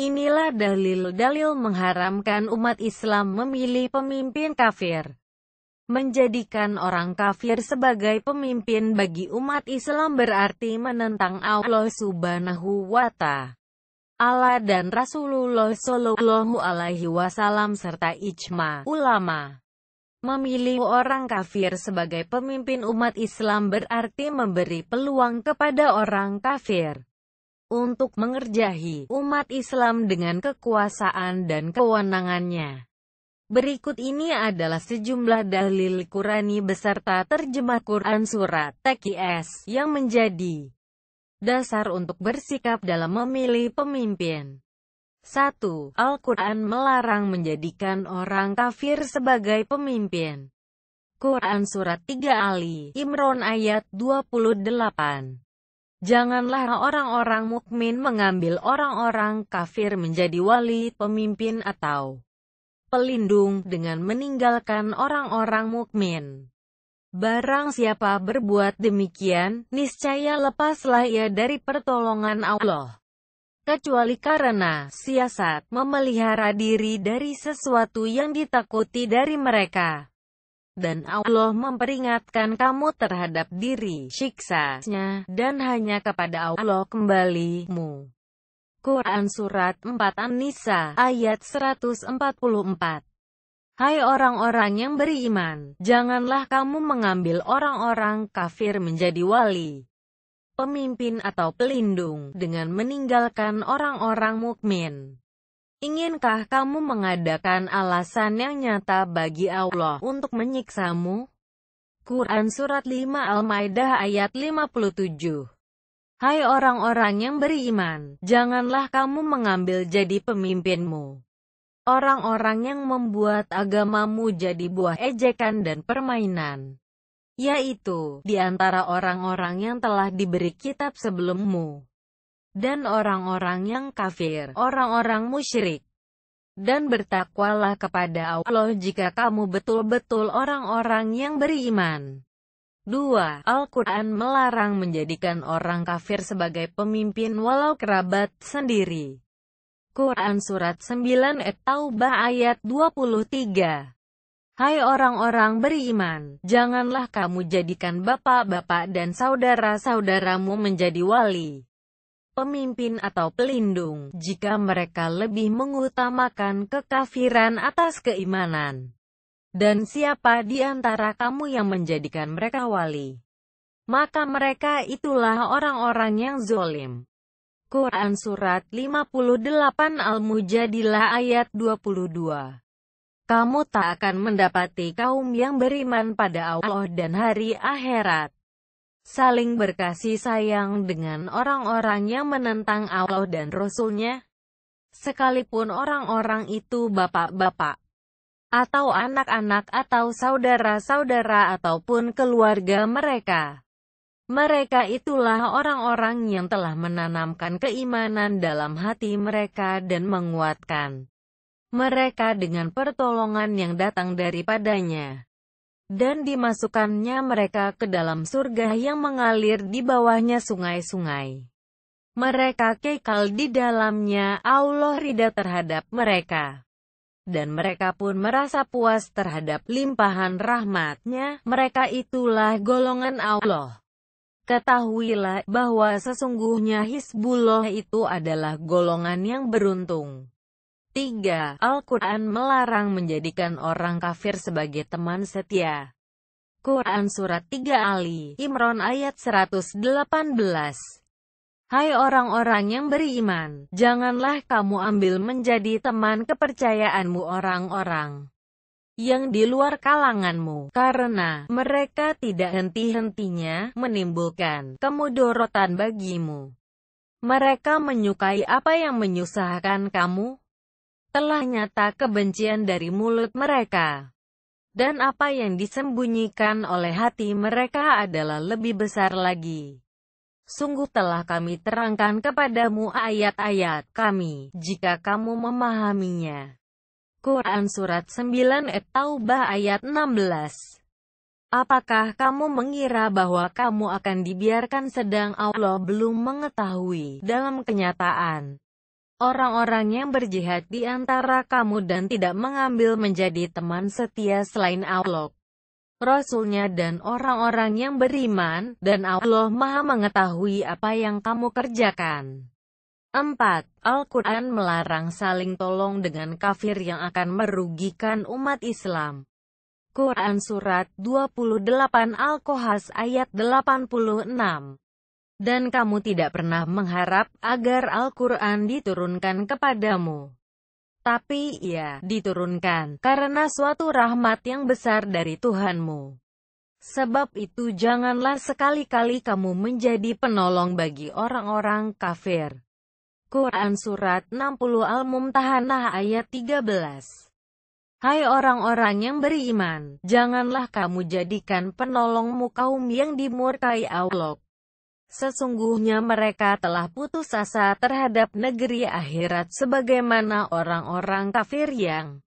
Inilah dalil-dalil mengharamkan umat Islam memilih pemimpin kafir. Menjadikan orang kafir sebagai pemimpin bagi umat Islam berarti menentang Allah Subhanahu wa Ta'ala dan Rasulullah Shallallahu Alaihi Wasallam serta ijma ulama. Memilih orang kafir sebagai pemimpin umat Islam berarti memberi peluang kepada orang kafir untuk mengerjahi umat Islam dengan kekuasaan dan kewenangannya. Berikut ini adalah sejumlah dalil Qur'ani beserta terjemah Quran Surat TQS yang menjadi dasar untuk bersikap dalam memilih pemimpin. 1. Al-Quran melarang menjadikan orang kafir sebagai pemimpin. Quran Surat 3 Ali Imran ayat 28. Janganlah orang-orang mukmin mengambil orang-orang kafir menjadi wali, pemimpin atau pelindung dengan meninggalkan orang-orang mukmin. Barang siapa berbuat demikian, niscaya lepaslah ia dari pertolongan Allah. Kecuali karena siasat memelihara diri dari sesuatu yang ditakuti dari mereka. Dan Allah memperingatkan kamu terhadap diri siksanya, dan hanya kepada Allah kembalimu. Quran Surat 4 An-Nisa, ayat 144. Hai orang-orang yang beriman, janganlah kamu mengambil orang-orang kafir menjadi wali, pemimpin atau pelindung, dengan meninggalkan orang-orang mukmin. Inginkah kamu mengadakan alasan yang nyata bagi Allah untuk menyiksamu? Quran Surat 5 Al-Maidah ayat 57. Hai orang-orang yang beriman, janganlah kamu mengambil jadi pemimpinmu orang-orang yang membuat agamamu jadi buah ejekan dan permainan, yaitu di antara orang-orang yang telah diberi kitab sebelummu, dan orang-orang yang kafir, orang-orang musyrik. Dan bertakwalah kepada Allah jika kamu betul-betul orang-orang yang beriman. 2. Al-Quran melarang menjadikan orang kafir sebagai pemimpin walau kerabat sendiri. Quran Surat 9 At-Taubah ayat 23. Hai orang-orang beriman, janganlah kamu jadikan bapak-bapak dan saudara-saudaramu menjadi wali, pemimpin atau pelindung, jika mereka lebih mengutamakan kekafiran atas keimanan. Dan siapa di antara kamu yang menjadikan mereka wali, maka mereka itulah orang-orang yang zalim. Quran Surat 58 Al-Mujadilah ayat 22. Kamu tak akan mendapati kaum yang beriman pada Allah dan hari akhirat saling berkasih sayang dengan orang-orang yang menentang Allah dan Rasul-Nya, sekalipun orang-orang itu bapak-bapak, atau anak-anak, atau saudara-saudara, ataupun keluarga mereka. Mereka itulah orang-orang yang telah menanamkan keimanan dalam hati mereka dan menguatkan mereka dengan pertolongan yang datang daripadanya. Dan dimasukkannya mereka ke dalam surga yang mengalir di bawahnya sungai-sungai. Mereka kekal di dalamnya, Allah ridha terhadap mereka. Dan mereka pun merasa puas terhadap limpahan rahmat-Nya, mereka itulah golongan Allah. Ketahuilah bahwa sesungguhnya Hizbullah itu adalah golongan yang beruntung. 3. Al-Quran melarang menjadikan orang kafir sebagai teman setia. Quran Surat 3 Ali Imran ayat 118. Hai orang-orang yang beriman, janganlah kamu ambil menjadi teman kepercayaanmu orang-orang yang di luar kalanganmu, karena mereka tidak henti-hentinya menimbulkan kemudorotan bagimu. Mereka menyukai apa yang menyusahkan kamu. Telah nyata kebencian dari mulut mereka. Dan apa yang disembunyikan oleh hati mereka adalah lebih besar lagi. Sungguh telah kami terangkan kepadamu ayat-ayat kami, jika kamu memahaminya. Quran Surat 9 At-Taubah ayat 16. Apakah kamu mengira bahwa kamu akan dibiarkan sedang Allah belum mengetahui dalam kenyataan orang-orang yang berjihad di antara kamu dan tidak mengambil menjadi teman setia selain Allah, Rasul-Nya dan orang-orang yang beriman, dan Allah Maha mengetahui apa yang kamu kerjakan. 4. Al-Quran melarang saling tolong dengan kafir yang akan merugikan umat Islam. Quran Surat 28 Al-Qasas ayat 86. Dan kamu tidak pernah mengharap agar Al-Quran diturunkan kepadamu. Tapi ia diturunkan karena suatu rahmat yang besar dari Tuhanmu. Sebab itu janganlah sekali-kali kamu menjadi penolong bagi orang-orang kafir. Quran Surat 60 Al-Mumtahanah ayat 13. Hai orang-orang yang beriman, janganlah kamu jadikan penolongmu kaum yang dimurkai Allah. Sesungguhnya mereka telah putus asa terhadap negeri akhirat sebagaimana orang-orang kafir yang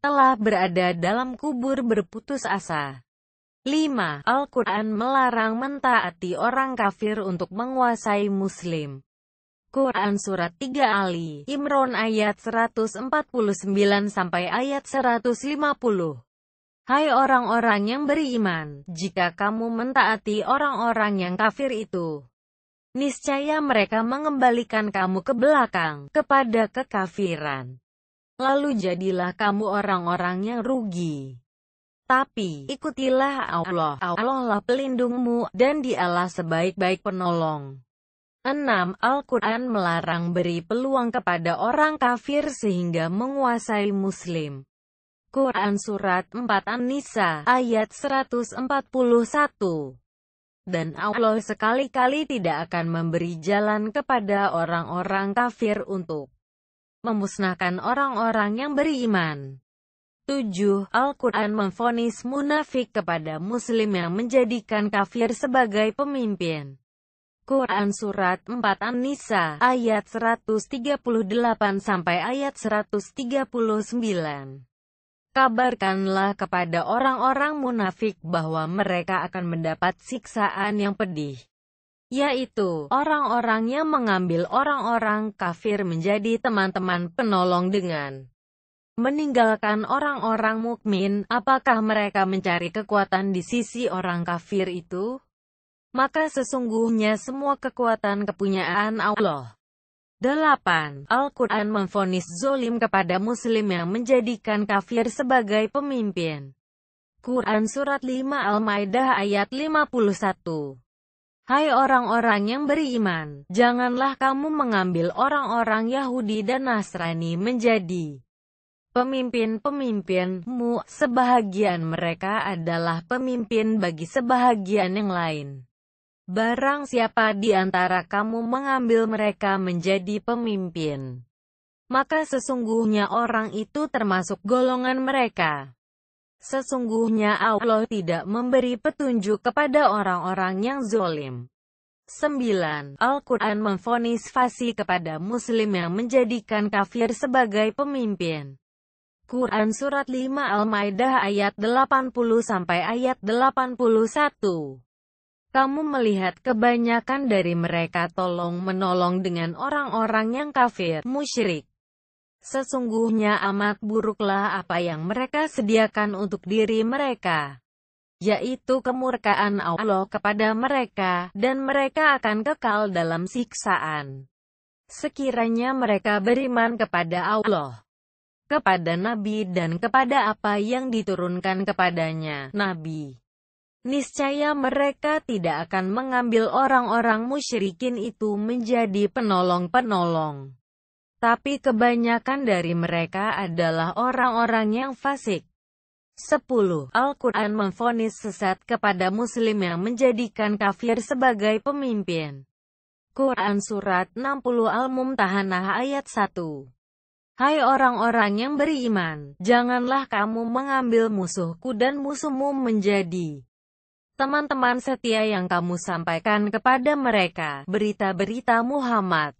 telah berada dalam kubur berputus asa. 5. Al-Quran melarang mentaati orang kafir untuk menguasai Muslim. Quran Surat 3 Ali Imran ayat 149 sampai ayat 150. Hai orang-orang yang beriman, jika kamu mentaati orang-orang yang kafir itu, niscaya mereka mengembalikan kamu ke belakang, kepada kekafiran. Lalu jadilah kamu orang-orang yang rugi. Tapi, ikutilah Allah, Allah lah pelindungmu, dan Dialah sebaik-baik penolong. 6. Al-Quran melarang beri peluang kepada orang kafir sehingga menguasai Muslim. Quran Surat 4 An-Nisa, ayat 141. Dan Allah sekali-kali tidak akan memberi jalan kepada orang-orang kafir untuk memusnahkan orang-orang yang beriman. 7. Al-Quran memvonis munafik kepada Muslim yang menjadikan kafir sebagai pemimpin. Quran Surat 4 An-Nisa, ayat 138 sampai ayat 139. Kabarkanlah kepada orang-orang munafik bahwa mereka akan mendapat siksaan yang pedih, yaitu orang-orang yang mengambil orang-orang kafir menjadi teman-teman penolong dengan meninggalkan orang-orang mukmin. Apakah mereka mencari kekuatan di sisi orang kafir itu? Maka sesungguhnya semua kekuatan kepunyaan Allah. 8. Al-Quran memvonis zolim kepada Muslim yang menjadikan kafir sebagai pemimpin. Quran Surat 5 Al-Maidah ayat 51. Hai orang-orang yang beriman, janganlah kamu mengambil orang-orang Yahudi dan Nasrani menjadi pemimpin-pemimpinmu, sebahagian mereka adalah pemimpin bagi sebahagian yang lain. Barang siapa di antara kamu mengambil mereka menjadi pemimpin, maka sesungguhnya orang itu termasuk golongan mereka. Sesungguhnya Allah tidak memberi petunjuk kepada orang-orang yang zolim. 9. Al-Quran memvonis fasih kepada Muslim yang menjadikan kafir sebagai pemimpin. Quran Surat 5 Al-Maidah ayat 80 sampai ayat 81. Kamu melihat kebanyakan dari mereka tolong-menolong dengan orang-orang yang kafir, musyrik. Sesungguhnya amat buruklah apa yang mereka sediakan untuk diri mereka, yaitu kemurkaan Allah kepada mereka, dan mereka akan kekal dalam siksaan. Sekiranya mereka beriman kepada Allah, kepada Nabi dan kepada apa yang diturunkan kepadanya, Nabi, niscaya mereka tidak akan mengambil orang-orang musyrikin itu menjadi penolong-penolong. Tapi kebanyakan dari mereka adalah orang-orang yang fasik. 10. Al-Quran memvonis sesat kepada Muslim yang menjadikan kafir sebagai pemimpin. Quran Surat 60 Al-Mumtahanah ayat 1. Hai orang-orang yang beriman, janganlah kamu mengambil musuhku dan musuhmu menjadi teman-teman setia yang kamu sampaikan kepada mereka berita-berita Muhammad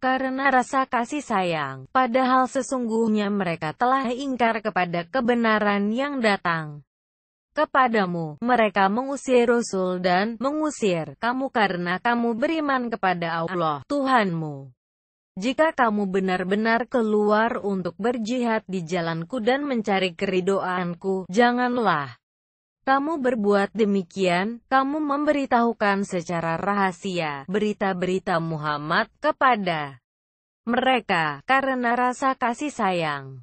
karena rasa kasih sayang, padahal sesungguhnya mereka telah ingkar kepada kebenaran yang datang kepadamu. Mereka mengusir Rasul dan mengusir kamu karena kamu beriman kepada Allah, Tuhanmu. Jika kamu benar-benar keluar untuk berjihad di jalanku dan mencari keridhoanku, janganlah kamu berbuat demikian. Kamu memberitahukan secara rahasia berita-berita Muhammad kepada mereka karena rasa kasih sayang.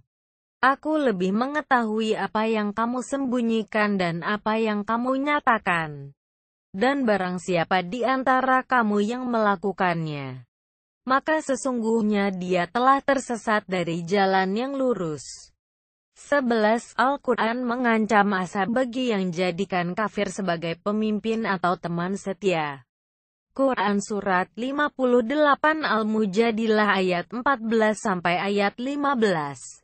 Aku lebih mengetahui apa yang kamu sembunyikan dan apa yang kamu nyatakan. Dan barang siapa di antara kamu yang melakukannya, maka sesungguhnya dia telah tersesat dari jalan yang lurus. 11. Al-Quran mengancam azab bagi yang jadikan kafir sebagai pemimpin atau teman setia. Quran Surat 58 Al-Mujadilah ayat 14 sampai ayat 15.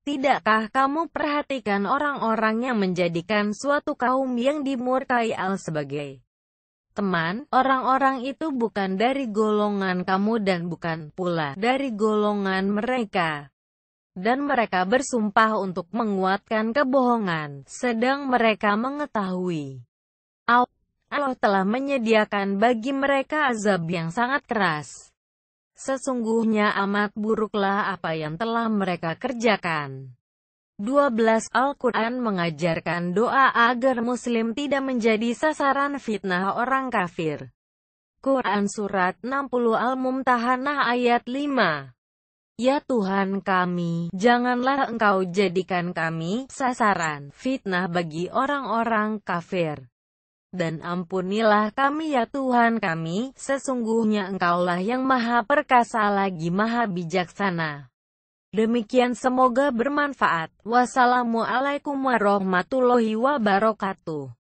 Tidakkah kamu perhatikan orang-orang yang menjadikan suatu kaum yang dimurkai Allah sebagai teman? Orang-orang itu bukan dari golongan kamu dan bukan pula dari golongan mereka. Dan mereka bersumpah untuk menguatkan kebohongan, sedang mereka mengetahui Allah telah menyediakan bagi mereka azab yang sangat keras. Sesungguhnya amat buruklah apa yang telah mereka kerjakan. 12. Al-Quran mengajarkan doa agar Muslim tidak menjadi sasaran fitnah orang kafir. Quran Surat 60 Al-Mumtahanah ayat 5. Ya Tuhan kami, janganlah Engkau jadikan kami sasaran fitnah bagi orang-orang kafir. Dan ampunilah kami ya Tuhan kami, sesungguhnya Engkaulah yang Maha Perkasa lagi Maha Bijaksana. Demikian semoga bermanfaat. Wassalamualaikum warahmatullahi wabarakatuh.